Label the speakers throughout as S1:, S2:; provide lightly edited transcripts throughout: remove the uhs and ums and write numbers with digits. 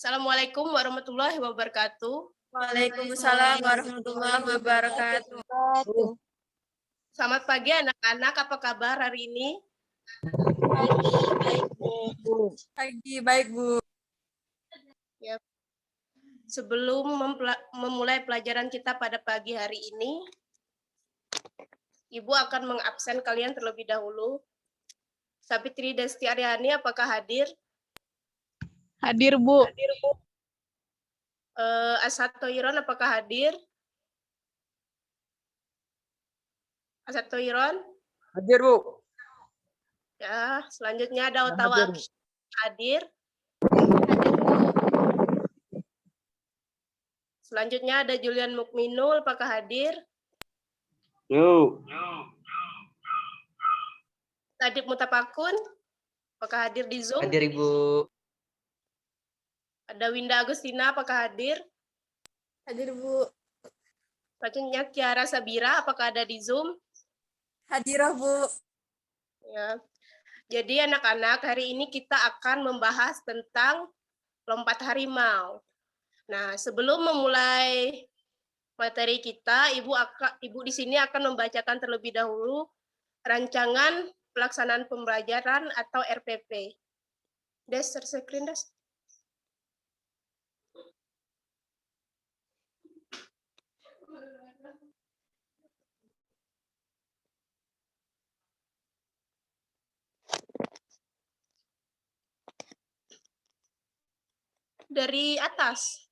S1: Assalamualaikum warahmatullahi wabarakatuh.
S2: Waalaikumsalam warahmatullahi wabarakatuh.
S1: Selamat pagi anak-anak, apa kabar hari ini?
S2: Pagi, baik Bu.
S1: Ya. Sebelum memulai pelajaran kita pada pagi hari ini, Ibu akan mengabsen kalian terlebih dahulu. Sapitri Desti Aryani, apakah hadir?
S3: Hadir, Bu.
S1: Hadir, Bu. Asad Toiron, apakah hadir? Asad Toiron?
S4: Hadir, Bu.
S1: Ya, selanjutnya ada Otawa hadir. Selanjutnya ada Julian Mukminul, apakah hadir?
S4: Yuk.
S1: Tadip Mutapakun, apakah hadir di Zoom?
S4: Hadir, Ibu.
S1: Ada Winda Agustina, apakah hadir?
S2: Hadir Bu.
S1: Selanjutnya Kiara Sabira, apakah ada di Zoom?
S2: Hadirah Bu.
S1: Ya. Jadi anak-anak, hari ini kita akan membahas tentang lompat harimau. Nah, sebelum memulai materi kita, Ibu di sini akan membacakan terlebih dahulu rancangan pelaksanaan pembelajaran atau RPP. Des, share screen, Des. Dari atas.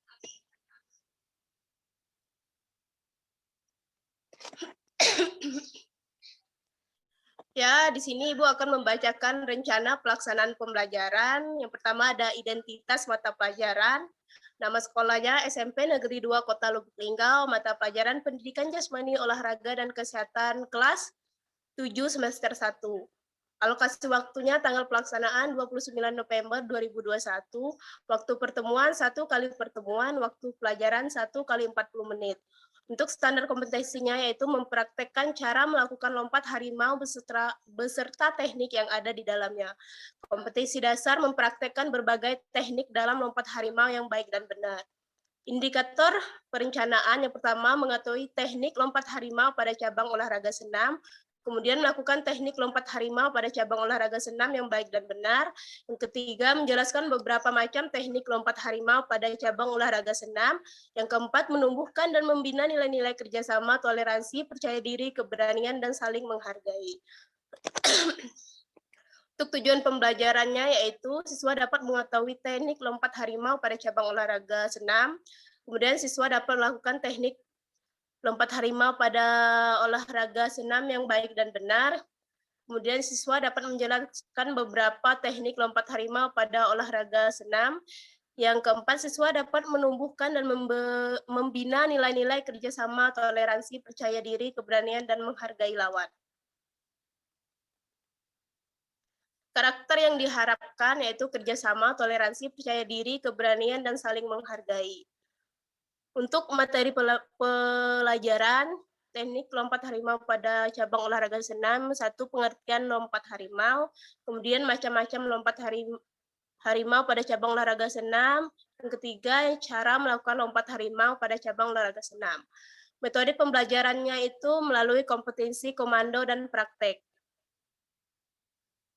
S1: Ya, di sini Ibu akan membacakan rencana pelaksanaan pembelajaran. Yang pertama ada identitas mata pelajaran. Nama sekolahnya SMP Negeri 2 Kota Lubuk Linggau, mata pelajaran Pendidikan Jasmani, Olahraga, dan Kesehatan kelas 7 semester 1. Alokasi waktunya tanggal pelaksanaan 29 November 2021, waktu pertemuan 1 kali pertemuan, waktu pelajaran 1 kali 40 menit. Untuk standar kompetensinya yaitu mempraktekkan cara melakukan lompat harimau beserta teknik yang ada di dalamnya. Kompetensi dasar mempraktekkan berbagai teknik dalam lompat harimau yang baik dan benar. Indikator perencanaan yang pertama mengetahui teknik lompat harimau pada cabang olahraga senam, kemudian melakukan teknik lompat harimau pada cabang olahraga senam yang baik dan benar. Yang ketiga, menjelaskan beberapa macam teknik lompat harimau pada cabang olahraga senam. Yang keempat, menumbuhkan dan membina nilai-nilai kerjasama, toleransi, percaya diri, keberanian, dan saling menghargai. Untuk tujuan pembelajarannya yaitu siswa dapat mengetahui teknik lompat harimau pada cabang olahraga senam, kemudian siswa dapat melakukan teknik lompat harimau pada olahraga senam yang baik dan benar, kemudian siswa dapat menjelaskan beberapa teknik lompat harimau pada olahraga senam, yang keempat siswa dapat menumbuhkan dan membina nilai-nilai kerjasama, toleransi, percaya diri, keberanian, dan menghargai lawan. Karakter yang diharapkan yaitu kerjasama, toleransi, percaya diri, keberanian, dan saling menghargai. Untuk materi pelajaran, teknik lompat harimau pada cabang olahraga senam, 1. Pengertian lompat harimau, kemudian macam-macam lompat harimau pada cabang olahraga senam, yang ketiga, cara melakukan lompat harimau pada cabang olahraga senam. Metode pembelajarannya itu melalui kompetensi, komando, dan praktek.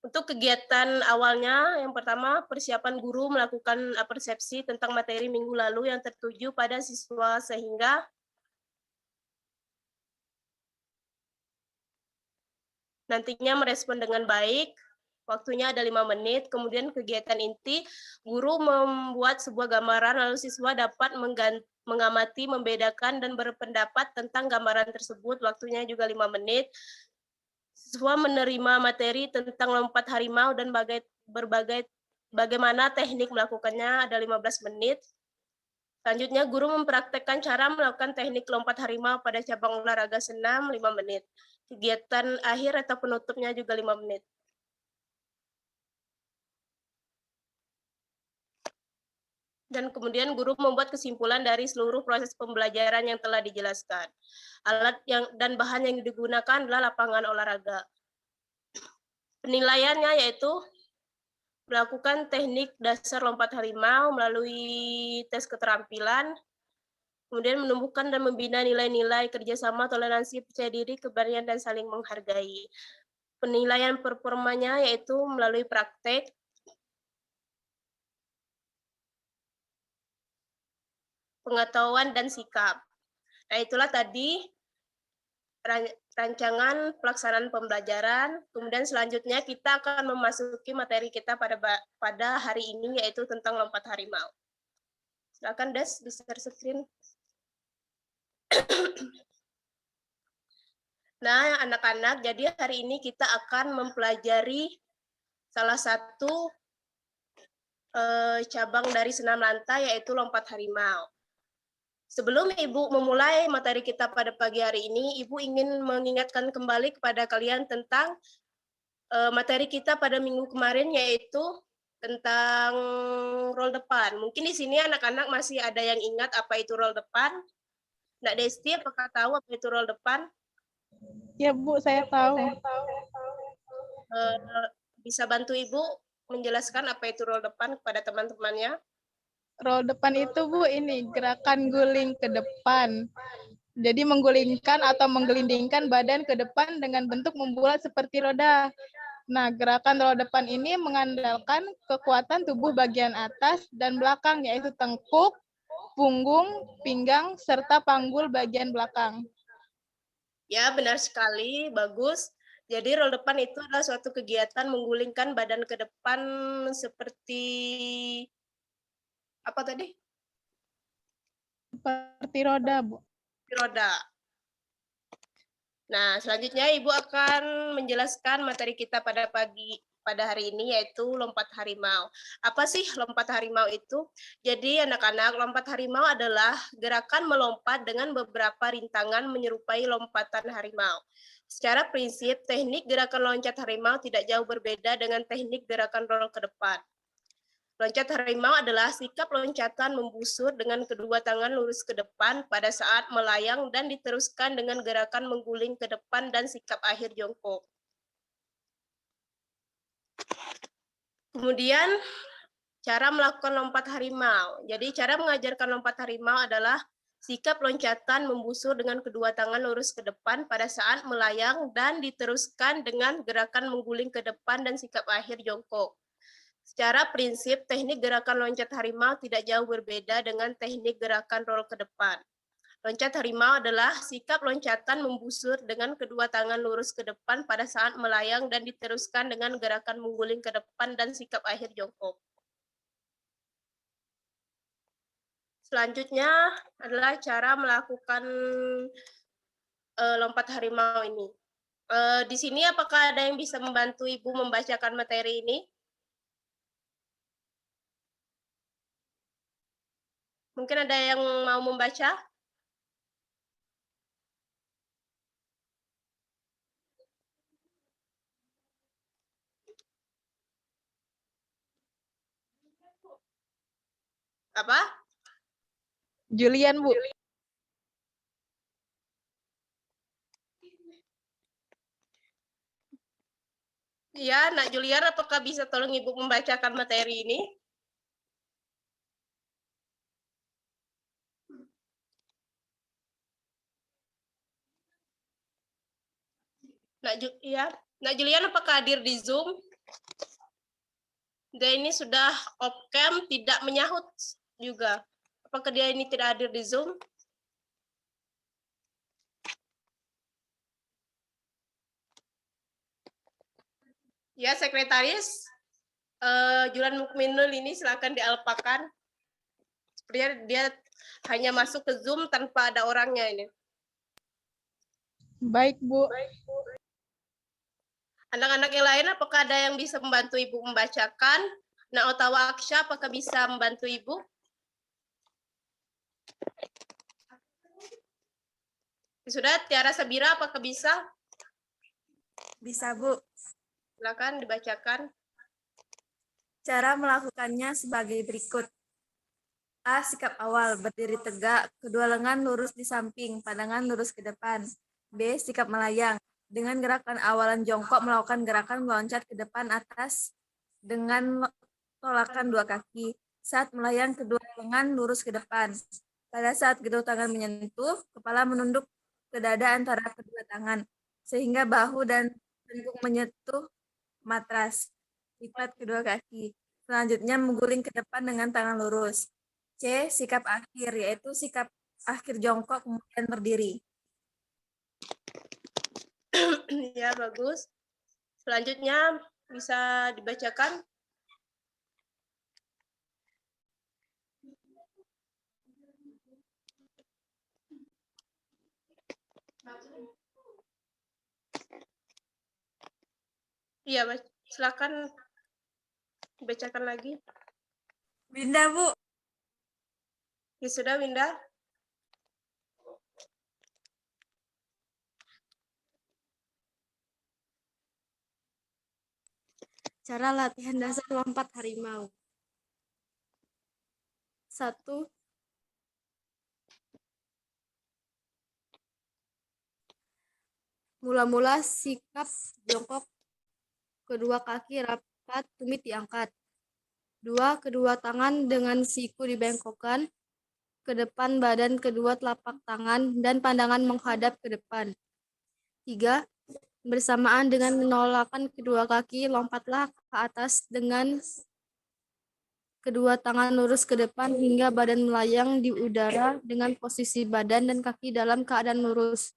S1: Untuk kegiatan awalnya, yang pertama, persiapan guru melakukan persepsi tentang materi minggu lalu yang tertuju pada siswa sehingga nantinya merespon dengan baik. Waktunya ada 5 menit. Kemudian kegiatan inti, guru membuat sebuah gambaran, lalu siswa dapat mengamati, membedakan, dan berpendapat tentang gambaran tersebut. Waktunya juga 5 menit. Siswa menerima materi tentang lompat harimau dan bagaimana teknik melakukannya, ada 15 menit. Selanjutnya, guru mempraktekkan cara melakukan teknik lompat harimau pada cabang olahraga senam 5 menit. Kegiatan akhir atau penutupnya juga 5 menit. Dan kemudian guru membuat kesimpulan dari seluruh proses pembelajaran yang telah dijelaskan. Alat dan bahan yang digunakan adalah lapangan olahraga. Penilaiannya yaitu melakukan teknik dasar lompat harimau melalui tes keterampilan, kemudian menumbuhkan dan membina nilai-nilai kerjasama, toleransi, percaya diri, keberanian, dan saling menghargai. Penilaian performanya yaitu melalui praktek, pengetahuan, dan sikap. Nah, itulah tadi rancangan pelaksanaan pembelajaran. Kemudian selanjutnya kita akan memasuki materi kita pada hari ini, yaitu tentang lompat harimau. Silakan Des, di-share screen. Nah, anak-anak, jadi hari ini kita akan mempelajari salah satu cabang dari senam lantai, yaitu lompat harimau. Sebelum Ibu memulai materi kita pada pagi hari ini, Ibu ingin mengingatkan kembali kepada kalian tentang materi kita pada minggu kemarin, yaitu tentang roll depan. Mungkin di sini anak-anak masih ada yang ingat apa itu roll depan. Nak Desti, apakah tahu apa itu roll depan?
S3: Ya Bu, saya tahu.
S1: Bisa bantu Ibu menjelaskan apa itu roll depan kepada teman-temannya?
S3: Roll depan itu Bu, ini gerakan guling ke depan. Jadi menggulingkan atau menggelindingkan badan ke depan dengan bentuk membulat seperti roda. Nah, gerakan roll depan ini mengandalkan kekuatan tubuh bagian atas dan belakang, yaitu tengkuk, punggung, pinggang, serta panggul bagian belakang.
S1: Ya, benar sekali, bagus. Jadi roll depan itu adalah suatu kegiatan menggulingkan badan ke depan seperti apa tadi?
S3: Seperti roda, Bu.
S1: Roda. Nah, selanjutnya Ibu akan menjelaskan materi kita pada hari ini, yaitu lompat harimau. Apa sih lompat harimau itu? Jadi anak-anak, lompat harimau adalah gerakan melompat dengan beberapa rintangan menyerupai lompatan harimau. Secara prinsip, teknik gerakan loncat harimau tidak jauh berbeda dengan teknik gerakan roll ke depan. Loncat harimau adalah sikap loncatan membusur dengan kedua tangan lurus ke depan pada saat melayang dan diteruskan dengan gerakan mengguling ke depan dan sikap akhir jongkok. Kemudian, cara melakukan lompat harimau. Jadi, cara mengajarkan lompat harimau adalah sikap loncatan membusur dengan kedua tangan lurus ke depan pada saat melayang dan diteruskan dengan gerakan mengguling ke depan dan sikap akhir jongkok. Secara prinsip, teknik gerakan loncat harimau tidak jauh berbeda dengan teknik gerakan roll ke depan. Loncat harimau adalah sikap loncatan membusur dengan kedua tangan lurus ke depan pada saat melayang dan diteruskan dengan gerakan mengguling ke depan dan sikap akhir jongkok. Selanjutnya adalah cara melakukan lompat harimau ini. Di sini apakah ada yang bisa membantu Ibu membacakan materi ini? Mungkin ada yang mau membaca? Apa?
S3: Julian, Bu.
S1: Iya, Nak Julian, apakah bisa tolong Ibu membacakan materi ini? Nak Julian, apakah hadir di Zoom? Dia ini sudah off cam, tidak menyahut juga. Apakah dia ini tidak hadir di Zoom? Ya, Sekretaris, Julian Mukminul ini silakan dialpakan. Sepertinya dia hanya masuk ke Zoom tanpa ada orangnya ini.
S3: Baik, Bu.
S1: Anak-anak yang lain, apakah ada yang bisa membantu Ibu membacakan? Nah, Otawa Aksha, apakah bisa membantu Ibu? Sudah, Tiara Sabira, apakah bisa?
S2: Bisa, Bu.
S1: Silakan dibacakan.
S2: Cara melakukannya sebagai berikut. A. Sikap awal, berdiri tegak, kedua lengan lurus di samping, pandangan lurus ke depan. B. Sikap melayang. Dengan gerakan awalan jongkok melakukan gerakan meloncat ke depan atas dengan tolakan dua kaki. Saat melayang, kedua lengan lurus ke depan. Pada saat kedua tangan menyentuh, kepala menunduk ke dada antara kedua tangan, sehingga bahu dan tengkuk menyentuh matras. Lipat kedua kaki. Selanjutnya mengguling ke depan dengan tangan lurus. C. Sikap akhir, yaitu sikap akhir jongkok kemudian berdiri.
S1: Ya, bagus. Selanjutnya bisa dibacakan. Iya, silakan dibacakan lagi.
S2: Winda, Bu.
S1: Ya sudah, Winda.
S5: Cara latihan dasar lompat harimau. 1. Mula-mula sikap jongkok, kedua kaki rapat, tumit diangkat. 2. Kedua tangan dengan siku dibengkokkan ke depan badan, kedua telapak tangan dan pandangan menghadap ke depan. 3. Bersamaan dengan menolakkan kedua kaki, lompatlah ke atas dengan kedua tangan lurus ke depan hingga badan melayang di udara dengan posisi badan dan kaki dalam keadaan lurus.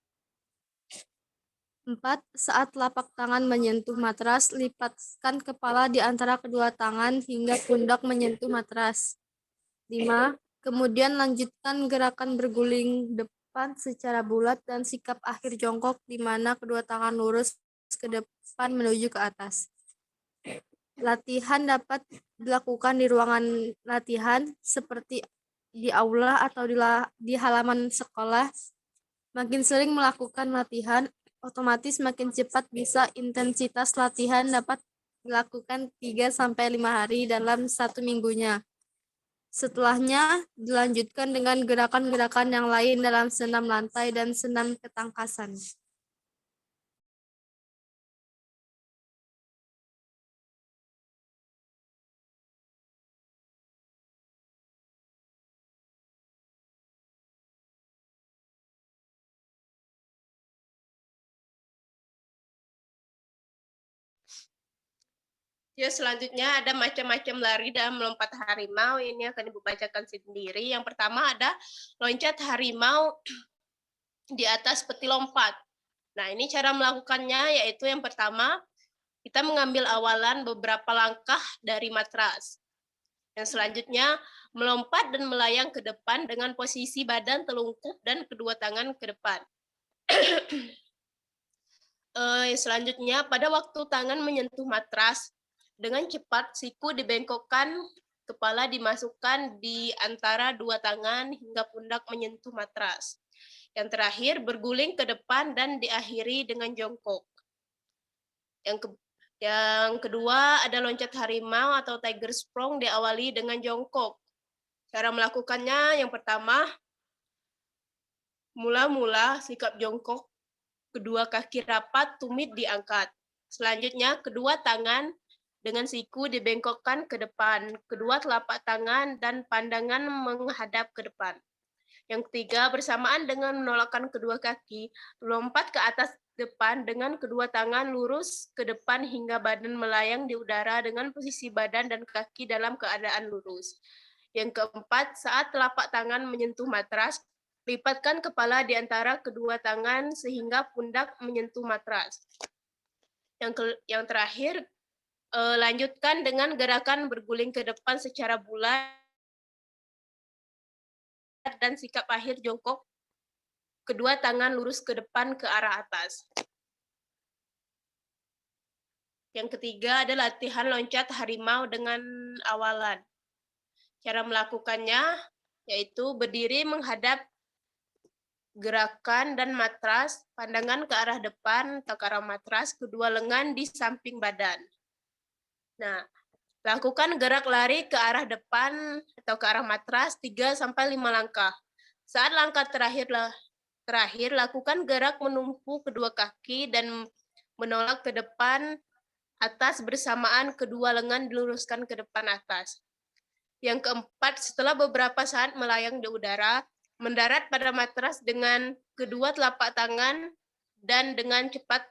S5: 4. Saat telapak tangan menyentuh matras, lipatkan kepala di antara kedua tangan hingga pundak menyentuh matras. 5. Kemudian lanjutkan gerakan berguling depan secara bulat dan sikap akhir jongkok di mana kedua tangan lurus ke depan menuju ke atas. Latihan dapat dilakukan di ruangan latihan seperti di aula atau di halaman sekolah. Makin sering melakukan latihan, otomatis makin cepat bisa. Intensitas latihan dapat dilakukan 3-5 hari dalam 1 minggunya. Setelahnya dilanjutkan dengan gerakan-gerakan yang lain dalam senam lantai dan senam ketangkasan.
S1: Ya, selanjutnya ada macam-macam lari dan melompat harimau. Ini akan Ibu bacakan sendiri. Yang pertama ada loncat harimau di atas peti lompat. Nah, ini cara melakukannya yaitu yang pertama, kita mengambil awalan beberapa langkah dari matras. Yang selanjutnya, melompat dan melayang ke depan dengan posisi badan telungkup dan kedua tangan ke depan. Selanjutnya, pada waktu tangan menyentuh matras, dengan cepat siku dibengkokkan, kepala dimasukkan di antara dua tangan hingga pundak menyentuh matras. Yang terakhir, berguling ke depan dan diakhiri dengan jongkok. Yang kedua, ada loncat harimau atau tiger sprong diawali dengan jongkok. Cara melakukannya, yang pertama, mula-mula sikap jongkok, kedua kaki rapat, tumit diangkat. Selanjutnya, kedua tangan dengan siku dibengkokkan ke depan, kedua telapak tangan dan pandangan menghadap ke depan. Yang ketiga, bersamaan dengan menolakkan kedua kaki, lompat ke atas depan dengan kedua tangan lurus ke depan hingga badan melayang di udara dengan posisi badan dan kaki dalam keadaan lurus. Yang keempat, saat telapak tangan menyentuh matras, lipatkan kepala di antara kedua tangan sehingga pundak menyentuh matras. Yang terakhir, lanjutkan dengan gerakan berguling ke depan secara bulat dan sikap akhir jongkok, kedua tangan lurus ke depan ke arah atas. Yang ketiga ada latihan loncat harimau dengan awalan. Cara melakukannya yaitu berdiri menghadap gerakan dan matras, pandangan ke arah depan atau ke arah matras, kedua lengan di samping badan. Nah, lakukan gerak lari ke arah depan atau ke arah matras 3-5 langkah. Saat langkah terakhir, lakukan gerak menumpu kedua kaki dan menolak ke depan atas bersamaan kedua lengan diluruskan ke depan atas. Yang keempat, setelah beberapa saat melayang di udara, mendarat pada matras dengan kedua telapak tangan dan dengan cepat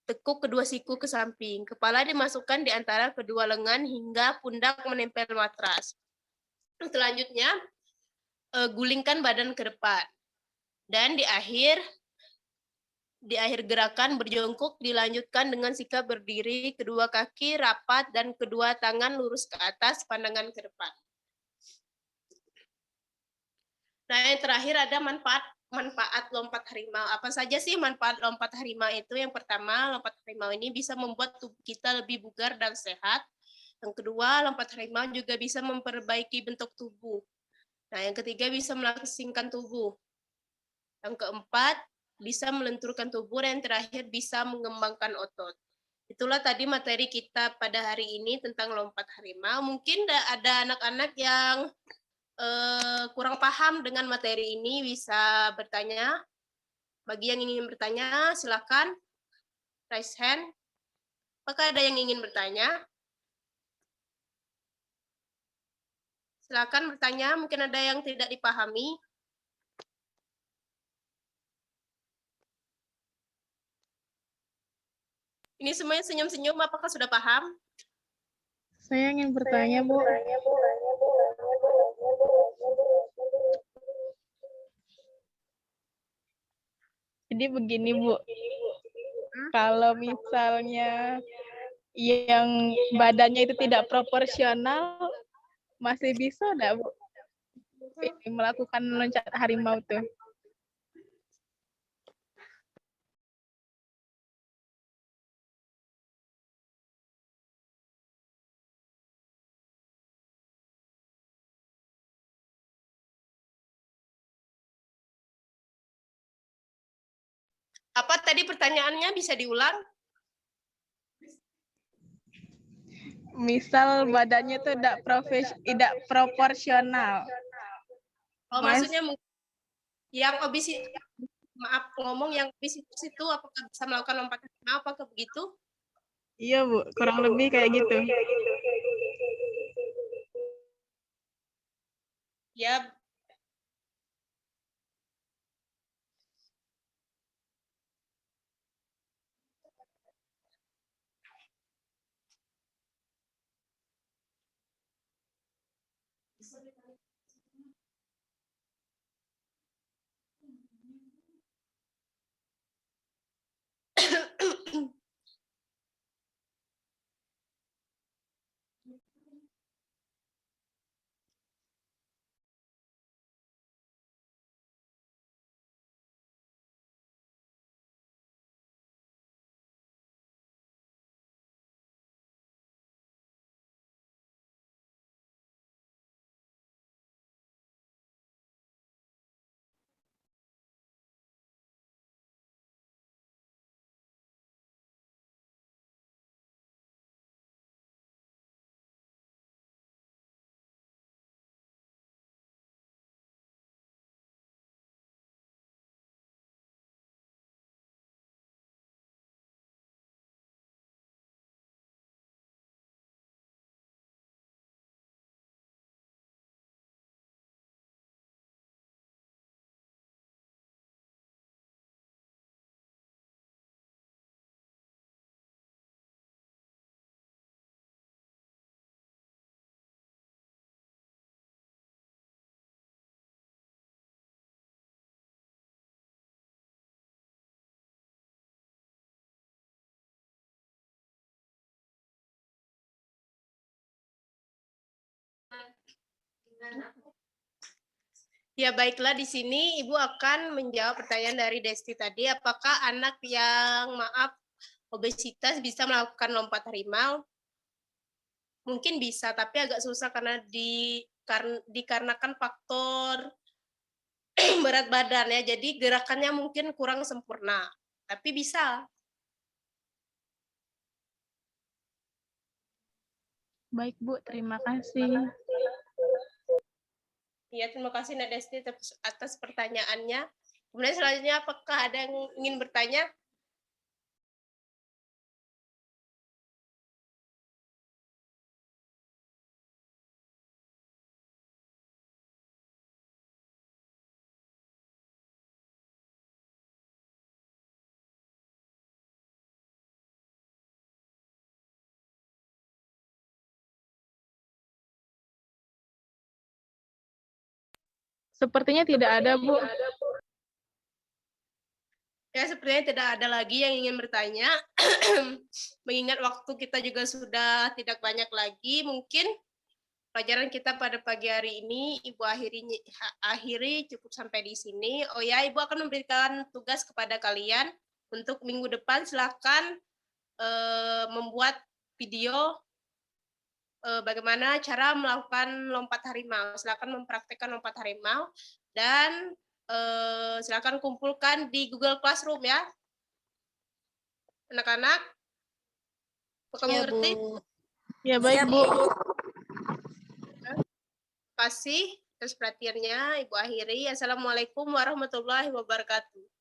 S1: tekuk kedua siku ke samping. Kepala dimasukkan di antara kedua lengan hingga pundak menempel matras. Selanjutnya, gulingkan badan ke depan. Dan di akhir gerakan berjongkok dilanjutkan dengan sikap berdiri, kedua kaki rapat dan kedua tangan lurus ke atas, pandangan ke depan. Nah, yang terakhir ada manfaat lompat harimau. Apa saja sih manfaat lompat harimau itu? Yang pertama, lompat harimau ini bisa membuat tubuh kita lebih bugar dan sehat. Yang kedua, lompat harimau juga bisa memperbaiki bentuk tubuh. Nah, yang ketiga bisa melangsingkan tubuh. Yang keempat, bisa melenturkan tubuh, dan yang terakhir bisa mengembangkan otot. Itulah tadi materi kita pada hari ini tentang lompat harimau. Mungkin ada anak-anak yang kurang paham dengan materi ini, bisa bertanya. Bagi yang ingin bertanya, silakan raise hand. Apakah ada yang ingin bertanya? Silakan bertanya, mungkin ada yang tidak dipahami. Ini semuanya senyum-senyum, apakah sudah paham?
S3: Saya ingin bertanya, Bu. Jadi begini, Bu. Kalau misalnya yang badannya itu tidak proporsional, masih bisa enggak, Bu? Ini melakukan loncat harimau tuh.
S1: Apa tadi pertanyaannya, bisa diulang?
S3: Misal badannya tuh tidak proporsional.
S1: Oh, maksudnya yang obesitas, maaf ngomong, yang obesitas itu apakah bisa melakukan lompat harimau, apakah begitu?
S3: Iya, Bu, kurang lebih kayak gitu.
S1: Ya. Ya, baiklah, di sini Ibu akan menjawab pertanyaan dari Desti tadi. Apakah anak yang, obesitas bisa melakukan lompat harimau? Mungkin bisa, tapi agak susah karena dikarenakan faktor berat badan ya. Jadi gerakannya mungkin kurang sempurna. Tapi bisa.
S3: Baik, Bu, terima kasih.
S1: Ya, terima kasih Nak Desti atas pertanyaannya. Kemudian selanjutnya, apakah ada yang ingin bertanya?
S3: Sepertinya tidak ada, Bu.
S1: Ya, sepertinya tidak ada lagi yang ingin bertanya. Mengingat waktu kita juga sudah tidak banyak lagi, mungkin pelajaran kita pada pagi hari ini Ibu akhiri cukup sampai di sini. Oh ya, Ibu akan memberikan tugas kepada kalian untuk minggu depan. Silakan membuat video bagaimana cara melakukan lompat harimau. Silakan mempraktekkan lompat harimau dan silakan kumpulkan di Google Classroom ya, anak-anak. Kamu
S5: Ya,
S1: ngerti?
S5: Bu.
S3: Ya, baik, Bu.
S1: Terima kasih atas perhatiannya, Ibu akhiri. Assalamualaikum warahmatullahi wabarakatuh.